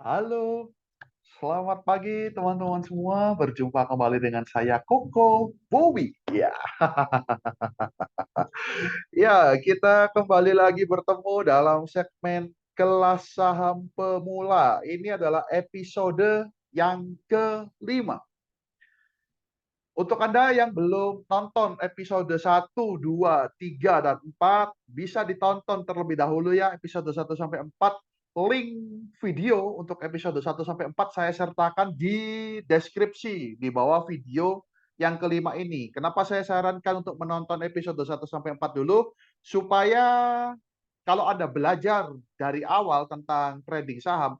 Halo, selamat pagi teman-teman semua. Berjumpa kembali dengan saya Koko Bobi. Ya, ya, kita kembali lagi bertemu dalam segmen kelas saham pemula. Ini adalah episode yang kelima. Untuk Anda yang belum nonton episode 1, 2, 3, dan 4, bisa ditonton terlebih dahulu ya episode 1 sampai 4. Link video untuk episode 1 sampai 4 saya sertakan di deskripsi di bawah video yang kelima ini. Kenapa saya sarankan untuk menonton episode 1 sampai 4 dulu? Supaya kalau Anda belajar dari awal tentang trading saham,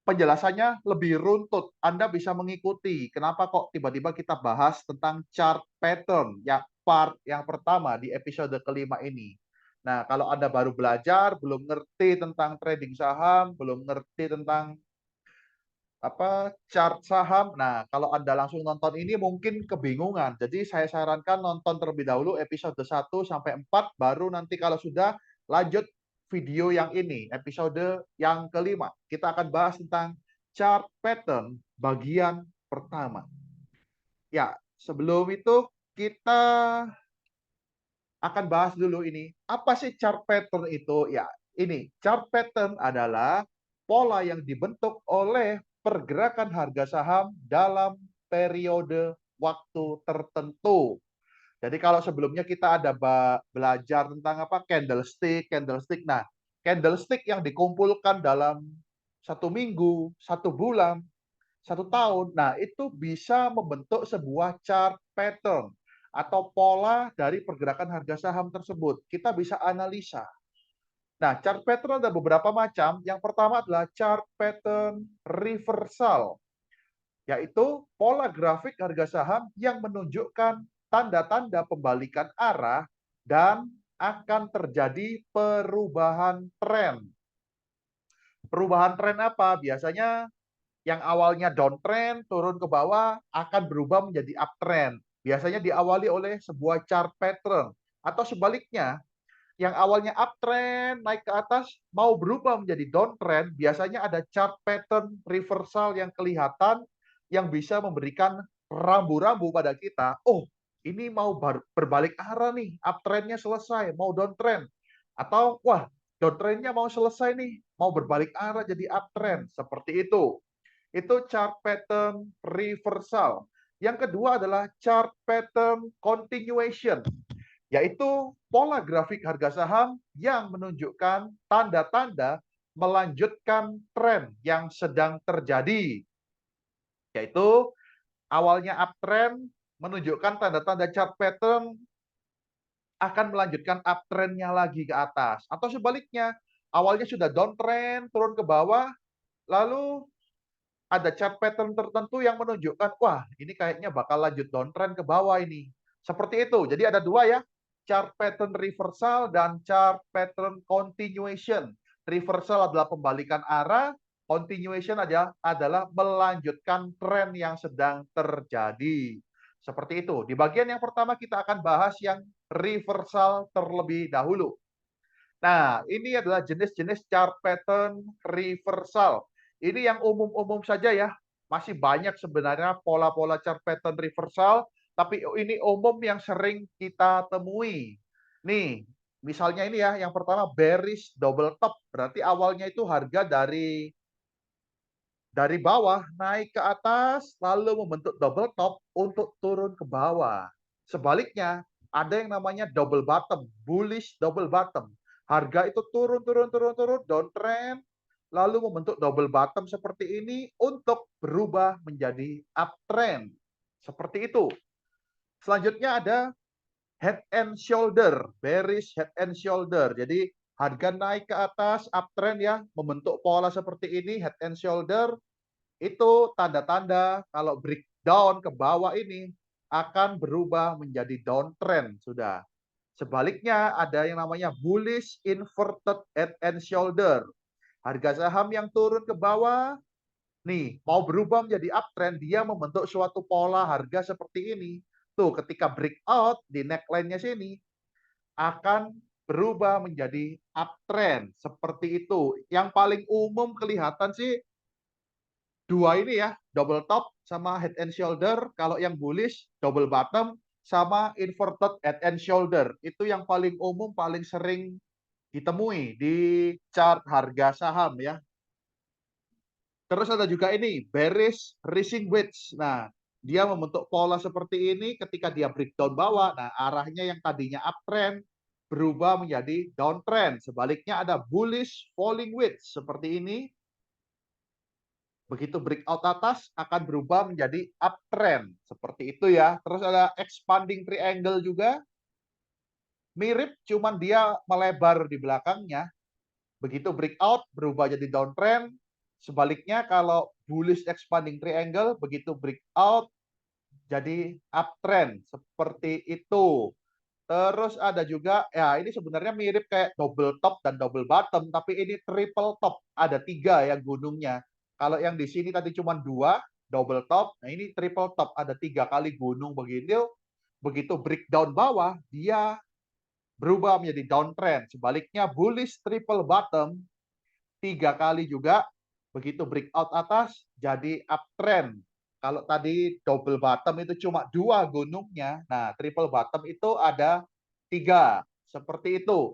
penjelasannya lebih runtut. Anda bisa mengikuti. Kenapa kok tiba-tiba kita bahas tentang chart pattern, ya part yang pertama di episode kelima ini. Nah, kalau Anda baru belajar, belum ngerti tentang trading saham, belum ngerti tentang chart saham. Nah, kalau Anda langsung nonton ini mungkin kebingungan. Jadi saya sarankan nonton terlebih dahulu episode 1 sampai 4, baru nanti kalau sudah lanjut video yang ini, episode yang kelima. Kita akan bahas tentang chart pattern bagian pertama. Ya, sebelum itu kita akan bahas dulu ini. Apa sih chart pattern itu? Ya, ini chart pattern adalah pola yang dibentuk oleh pergerakan harga saham dalam periode waktu tertentu. Jadi kalau sebelumnya kita ada belajar tentang candlestick. Nah, candlestick yang dikumpulkan dalam 1 minggu, 1 bulan, 1 tahun. Nah, itu bisa membentuk sebuah chart pattern atau pola dari pergerakan harga saham tersebut. Kita bisa analisa. Nah, chart pattern ada beberapa macam. Yang pertama adalah chart pattern reversal, yaitu pola grafik harga saham yang menunjukkan tanda-tanda pembalikan arah dan akan terjadi perubahan tren. Perubahan tren apa? Biasanya yang awalnya downtrend turun ke bawah akan berubah menjadi uptrend. Biasanya diawali oleh sebuah chart pattern, atau sebaliknya, yang awalnya uptrend naik ke atas mau berubah menjadi downtrend, biasanya ada chart pattern reversal yang kelihatan yang bisa memberikan rambu-rambu pada kita. Oh, ini mau berbalik arah nih, uptrendnya selesai, mau downtrend. Atau wah, downtrendnya mau selesai nih, mau berbalik arah jadi uptrend. Seperti itu. Itu chart pattern reversal. Yang kedua adalah chart pattern continuation, yaitu pola grafik harga saham yang menunjukkan tanda-tanda melanjutkan tren yang sedang terjadi. Yaitu awalnya uptrend menunjukkan tanda-tanda chart pattern akan melanjutkan uptrendnya lagi ke atas. Atau sebaliknya, awalnya sudah downtrend, turun ke bawah, lalu ada chart pattern tertentu yang menunjukkan, wah ini kayaknya bakal lanjut downtrend ke bawah ini. Seperti itu. Jadi ada dua ya, chart pattern reversal dan chart pattern continuation. Reversal adalah pembalikan arah, continuation adalah melanjutkan tren yang sedang terjadi. Seperti itu. Di bagian yang pertama kita akan bahas yang reversal terlebih dahulu. Nah, ini adalah jenis-jenis chart pattern reversal. Ini yang umum-umum saja ya. Masih banyak sebenarnya pola-pola chart pattern reversal, tapi ini umum yang sering kita temui. Nih, misalnya ini ya, yang pertama bearish double top. Berarti awalnya itu harga dari bawah naik ke atas, lalu membentuk double top untuk turun ke bawah. Sebaliknya, ada yang namanya double bottom, bullish double bottom. Harga itu turun, downtrend, lalu membentuk double bottom seperti ini untuk berubah menjadi uptrend. Seperti itu. Selanjutnya ada head and shoulder, bearish head and shoulder. Jadi harga naik ke atas, uptrend ya, membentuk pola seperti ini, head and shoulder, itu tanda-tanda kalau breakdown ke bawah ini akan berubah menjadi downtrend sudah. Sebaliknya ada yang namanya bullish inverted head and shoulder. Harga saham yang turun ke bawah nih mau berubah menjadi uptrend, dia membentuk suatu pola harga seperti ini. Tuh, ketika breakout di neckline-nya sini akan berubah menjadi uptrend seperti itu. Yang paling umum kelihatan sih dua ini ya, double top sama head and shoulder. Kalau yang bullish, double bottom sama inverted head and shoulder. Itu yang paling umum, paling sering ditemui di chart harga saham ya. Terus ada juga ini, bearish rising wedge. Nah, dia membentuk pola seperti ini ketika dia breakdown bawah. Nah, arahnya yang tadinya uptrend berubah menjadi downtrend. Sebaliknya ada bullish falling wedge seperti ini. Begitu breakout atas akan berubah menjadi uptrend. Seperti itu ya. Terus ada expanding triangle juga. Mirip, cuman dia melebar di belakangnya. Begitu breakout berubah jadi downtrend. Sebaliknya kalau bullish expanding triangle, begitu breakout jadi uptrend. Seperti itu. Terus ada juga, ya ini sebenarnya mirip kayak double top dan double bottom, tapi ini triple top. Ada 3 ya gunungnya. Kalau yang di sini tadi cuma 2, double top. Nah ini triple top, ada 3 kali gunung begini. Begitu breakdown bawah, dia berubah menjadi downtrend. Sebaliknya bullish triple bottom, 3 kali juga. Begitu breakout atas, jadi uptrend. Kalau tadi double bottom itu cuma 2 gunungnya. Nah, triple bottom itu ada 3. Seperti itu.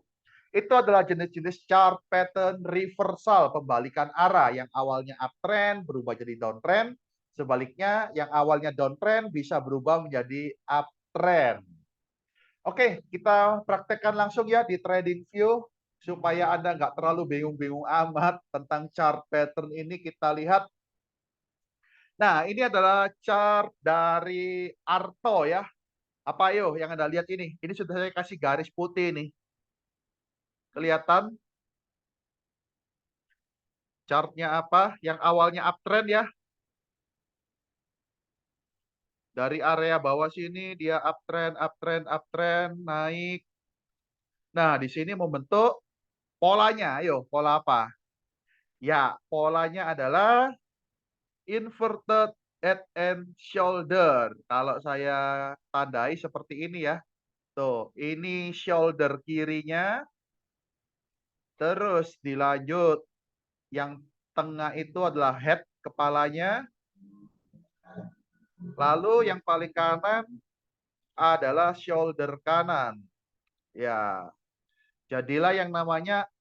Itu adalah jenis-jenis chart pattern reversal, pembalikan arah yang awalnya uptrend berubah jadi downtrend. Sebaliknya, yang awalnya downtrend bisa berubah menjadi uptrend. Oke, kita praktekkan langsung ya di TradingView supaya Anda nggak terlalu bingung-bingung amat tentang chart pattern ini. Kita lihat. Nah, ini adalah chart dari Arto ya. Apa ayo yang Anda lihat ini? Ini sudah saya kasih garis putih nih. Kelihatan chartnya apa? Yang awalnya uptrend ya. Dari area bawah sini dia uptrend, uptrend, uptrend, naik. Nah, di sini membentuk polanya. Ayo, pola apa? Ya, polanya adalah inverted head and shoulder. Kalau saya tandai seperti ini ya. Tuh, ini shoulder kirinya. Terus dilanjut. Yang tengah itu adalah head kepalanya. Lalu yang paling kanan adalah shoulder kanan. Ya, jadilah yang namanya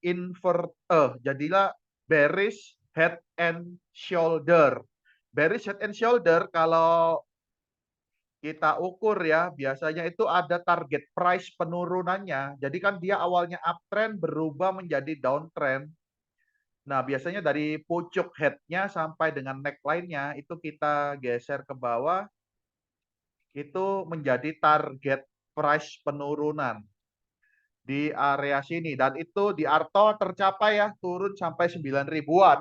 jadilah bearish head and shoulder. Bearish head and shoulder kalau kita ukur ya, biasanya itu ada target price penurunannya. Jadi kan dia awalnya uptrend berubah menjadi downtrend. Nah, biasanya dari pucuk head-nya sampai dengan neckline-nya itu kita geser ke bawah, itu menjadi target price penurunan di area sini. Dan itu di Arto tercapai ya, turun sampai 9 ribuan.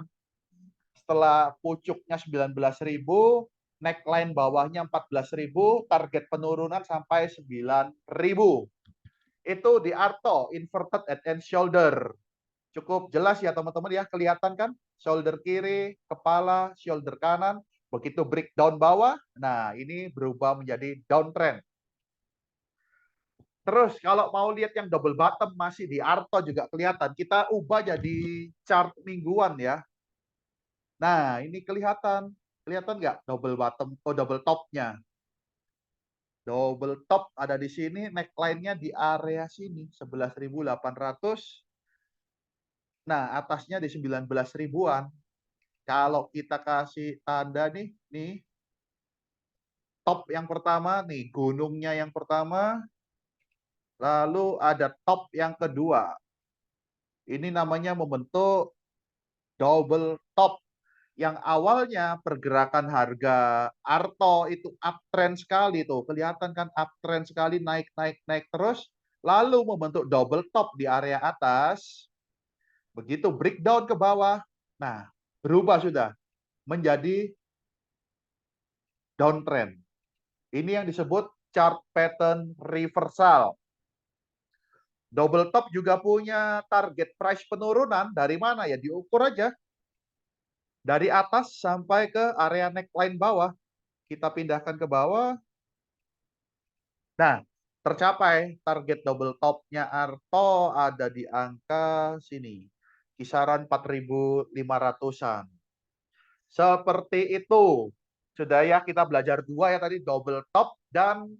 Setelah pucuknya 19.000, neckline bawahnya 14.000, target penurunan sampai 9.000. Itu di Arto, inverted head and shoulder. Cukup jelas ya teman-teman ya, kelihatan kan? Shoulder kiri, kepala, shoulder kanan. Begitu breakdown bawah, nah ini berubah menjadi downtrend. Terus kalau mau lihat yang double bottom masih di Arto juga kelihatan. Kita ubah jadi chart mingguan ya. Nah, ini kelihatan. Kelihatan nggak double bottom atau double topnya? Double top ada di sini, neckline-nya di area sini, 11.800. Nah, atasnya di 19 ribuan. Kalau kita kasih tanda nih top yang pertama, nih gunungnya yang pertama, lalu ada top yang kedua. Ini namanya membentuk double top. Yang awalnya pergerakan harga Arto itu uptrend sekali tuh, kelihatan kan uptrend sekali, naik naik naik terus, lalu membentuk double top di area atas. Begitu breakdown ke bawah, nah berubah sudah menjadi downtrend. Ini yang disebut chart pattern reversal. Double top juga punya target price penurunan dari mana ya, diukur aja. Dari atas sampai ke area neckline bawah. Kita pindahkan ke bawah. Nah, tercapai target double topnya Arto ada di angka sini. Kisaran 4.500-an. Seperti itu. Sudah ya, kita belajar dua ya tadi, double top dan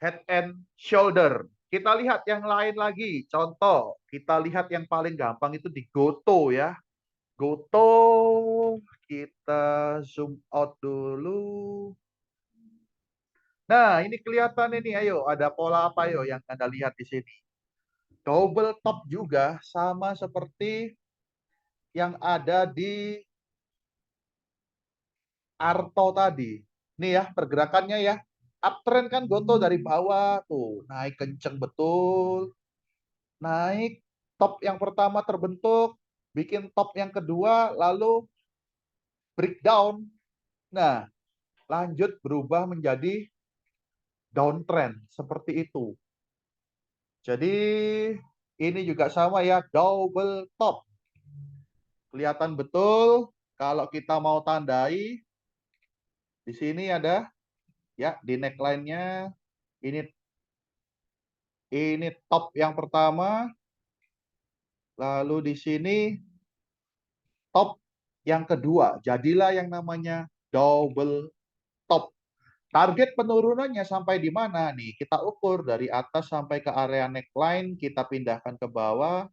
head and shoulder. Kita lihat yang lain lagi. Contoh, kita lihat yang paling gampang itu di Goto ya. Goto, kita zoom out dulu. Nah, ini kelihatan ini. Ayo, ada pola apa yo yang Anda lihat di sini? Double top juga sama seperti yang ada di Arto tadi. Nih ya, pergerakannya ya. Uptrend kan Goto dari bawah tuh, naik kenceng betul. Naik, top yang pertama terbentuk, bikin top yang kedua, lalu breakdown. Nah, lanjut berubah menjadi downtrend seperti itu. Jadi ini juga sama ya, double top. Kelihatan betul kalau kita mau tandai di sini ada ya di neckline-nya ini top yang pertama, lalu di sini top yang kedua. Jadilah yang namanya double top. Target penurunannya sampai di mana nih? Kita ukur dari atas sampai ke area neckline, kita pindahkan ke bawah.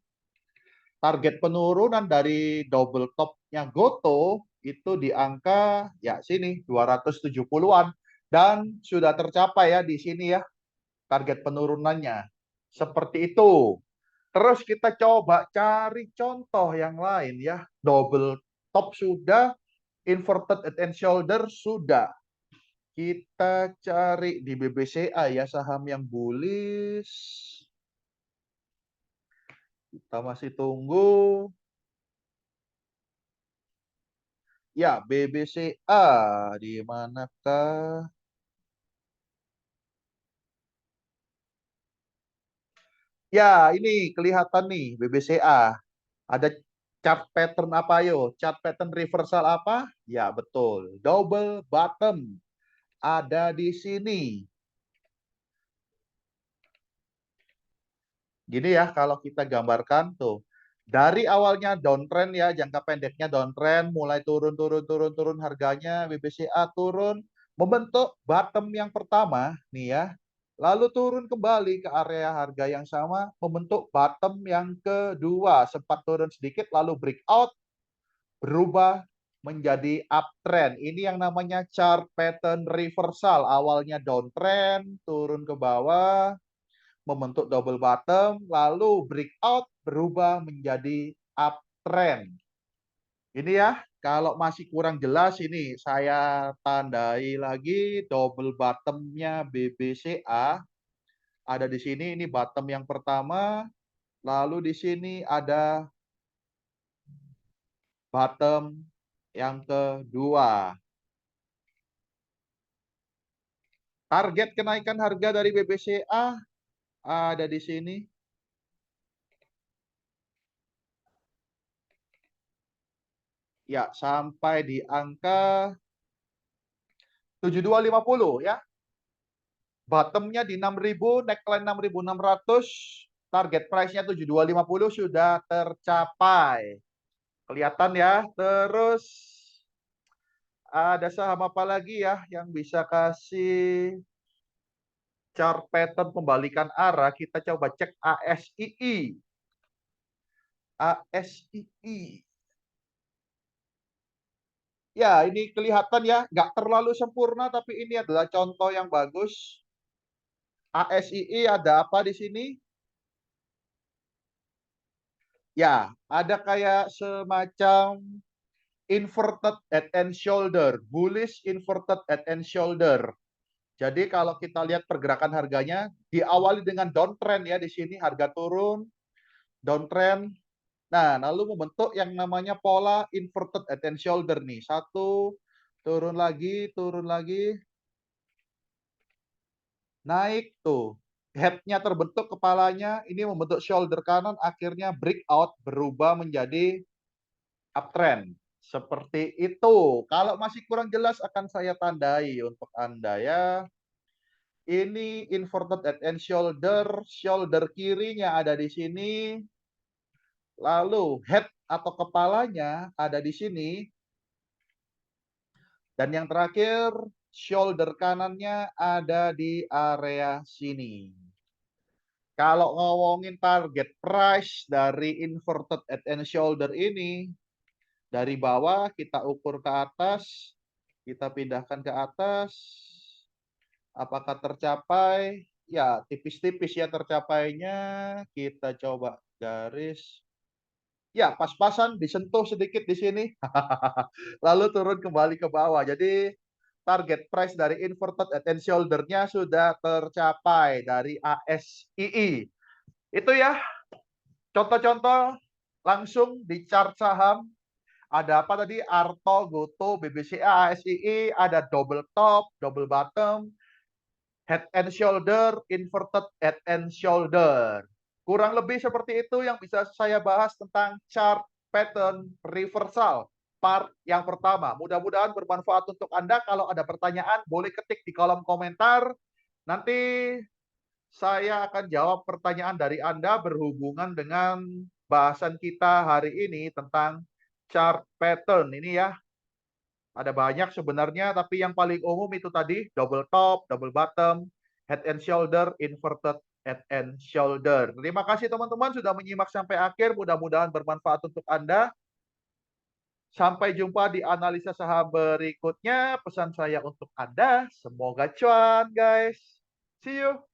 Target penurunan dari double topnya Goto itu di angka ya sini 270-an dan sudah tercapai ya di sini ya target penurunannya. Seperti itu. Terus kita coba cari contoh yang lain ya. Double top sudah, inverted head and shoulder sudah. Kita cari di BBCA ya saham yang bullish. Kita masih tunggu. Ya, BBCA di manakah? Ya, ini kelihatan nih BBCA. Ada chart pattern apa yo? Chart pattern reversal apa? Ya, betul. Double bottom ada di sini. Gini ya, kalau kita gambarkan tuh. Dari awalnya downtrend ya, jangka pendeknya downtrend, mulai turun harganya, BBCA turun, membentuk bottom yang pertama, nih ya. Lalu turun kembali ke area harga yang sama, membentuk bottom yang kedua. Sempat turun sedikit, lalu breakout, berubah menjadi uptrend. Ini yang namanya chart pattern reversal. Awalnya downtrend, turun ke bawah, membentuk double bottom, lalu breakout berubah menjadi uptrend. Ini ya, kalau masih kurang jelas ini saya tandai lagi double bottomnya BBCA. Ada di sini, ini bottom yang pertama, lalu di sini ada bottom yang kedua. Target kenaikan harga dari BBCA ada di sini. Ya, sampai di angka 7250 ya. Bottomnya di 6.000, neckline 6.600, target price-nya 7250 sudah tercapai. Kelihatan ya. Terus ada saham apa lagi ya yang bisa kasih chart pattern pembalikan arah? Kita coba cek ASII. ASII. Ya, ini kelihatan ya, nggak terlalu sempurna, tapi ini adalah contoh yang bagus. ASII ada apa di sini? Ya, ada kayak semacam inverted head and shoulder, bullish inverted head and shoulder. Jadi kalau kita lihat pergerakan harganya diawali dengan downtrend ya di sini harga turun, downtrend. Nah, lalu membentuk yang namanya pola inverted head and shoulder nih. Satu, turun lagi, naik tuh. Headnya terbentuk kepalanya, ini membentuk shoulder kanan, akhirnya breakout berubah menjadi uptrend. Seperti itu. Kalau masih kurang jelas akan saya tandai untuk Anda ya. Ini inverted head and shoulder, shoulder kirinya ada di sini. Lalu head atau kepalanya ada di sini. Dan yang terakhir, shoulder kanannya ada di area sini. Kalau ngomongin target price dari inverted head and shoulder ini, dari bawah kita ukur ke atas, kita pindahkan ke atas. Apakah tercapai? Ya, tipis-tipis ya tercapainya. Kita coba garis. Ya, pas-pasan disentuh sedikit di sini. Lalu turun kembali ke bawah. Jadi target price dari inverted head and shoulder-nya sudah tercapai dari ASII. Itu ya contoh-contoh langsung di chart saham. Ada apa tadi? Arto, Goto, BBCA, ASII, ada double top, double bottom, head and shoulder, inverted head and shoulder. Kurang lebih seperti itu yang bisa saya bahas tentang chart pattern reversal part yang pertama. Mudah-mudahan bermanfaat untuk Anda. Kalau ada pertanyaan, boleh ketik di kolom komentar. Nanti saya akan jawab pertanyaan dari Anda berhubungan dengan bahasan kita hari ini tentang chart pattern. Ini ya, ada banyak sebenarnya, tapi yang paling umum itu tadi, double top, double bottom, head and shoulder, inverted head and shoulder. Terima kasih teman-teman sudah menyimak sampai akhir. Mudah-mudahan bermanfaat untuk Anda. Sampai jumpa di analisa saham berikutnya. Pesan saya untuk Anda, semoga cuan guys. See you.